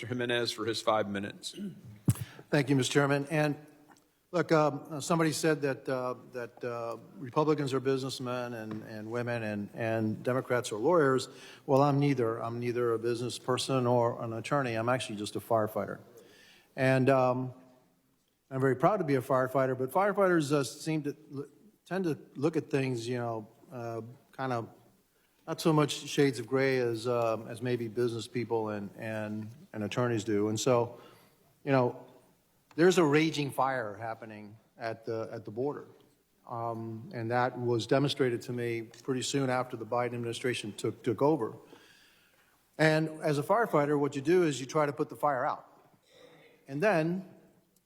Mr. Gimenez for his 5 minutes. Thank you, Mr. Chairman. And look, somebody said that Republicans are businessmen and women and Democrats are lawyers. Well, I'm neither. I'm neither a business person or an attorney. I'm actually just a firefighter. And I'm very proud to be a firefighter, but firefighters tend to look at things, kind of not so much shades of gray as maybe business people and attorneys do. And so, there's a raging fire happening at the border, and that was demonstrated to me pretty soon after the Biden administration took over. And as a firefighter, what you do is you try to put the fire out, and then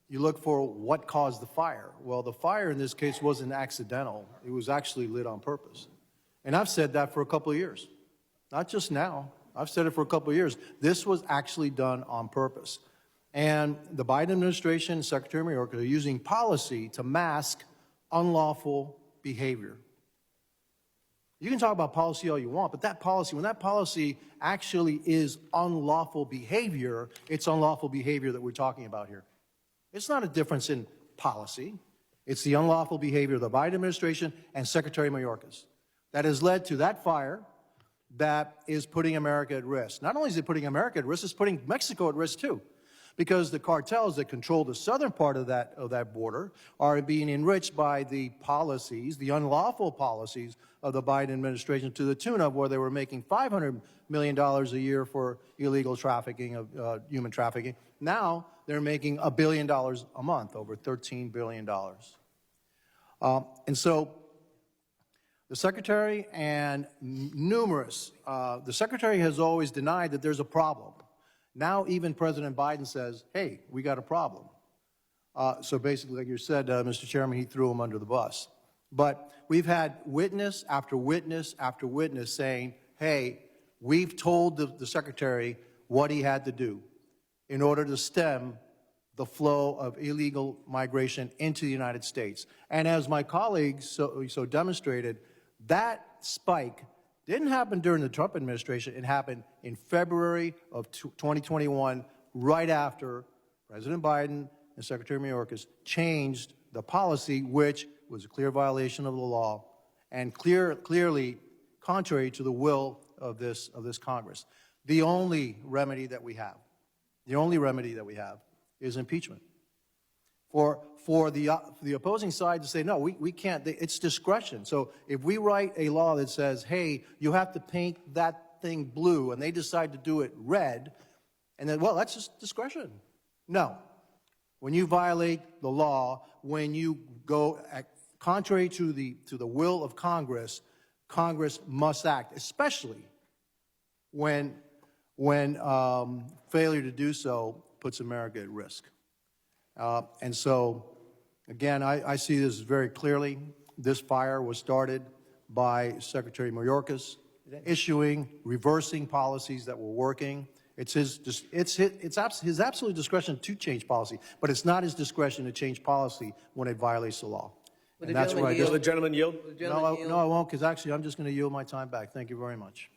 you look for what caused the fire. Well, the fire in this case wasn't accidental; it was actually lit on purpose. And I've said that for a couple of years, not just now. I've said it for a couple of years. This was actually done on purpose. And the Biden administration, Secretary Mayorkas, are using policy to mask unlawful behavior. You can talk about policy all you want, but that policy, when that policy actually is unlawful behavior, it's unlawful behavior that we're talking about here. It's not a difference in policy. It's the unlawful behavior of the Biden administration and Secretary Mayorkas that has led to that fire that is putting America at risk. Not only is it putting America at risk, it's putting Mexico at risk too, because the cartels that control the southern part of that border are being enriched by the policies, the unlawful policies of the Biden administration, to the tune of where they were making $500 million a year for illegal trafficking of human trafficking. Now they're making $1 billion a month, over $13 billion. And so the Secretary and the Secretary has always denied that there's a problem. Now even President Biden says, hey, we got a problem. So basically, like you said, Mr. Chairman, he threw him under the bus. But we've had witness after witness after witness saying, hey, we've told the Secretary what he had to do in order to stem the flow of illegal migration into the United States. And as my colleagues so demonstrated, that spike didn't happen during the Trump administration. It happened in February of 2021, right after President Biden and Secretary Mayorkas changed the policy, which was a clear violation of the law and clearly contrary to the will of this Congress. The only remedy that we have is impeachment. For the opposing side to say, no, we can't, it's discretion. So if we write a law that says, hey, you have to paint that thing blue, and they decide to do it red, and then, well, that's just discretion. No. When you violate the law, when you go contrary to the will of Congress, Congress must act, especially when failure to do so puts America at risk. And so, again, I see this very clearly. This fire was started by Secretary Mayorkas, reversing policies that were working. It's his absolute discretion to change policy, but it's not his discretion to change policy when it violates the law. And that's why Will the gentleman yield? No, I won't, because actually I'm just going to yield my time back. Thank you very much.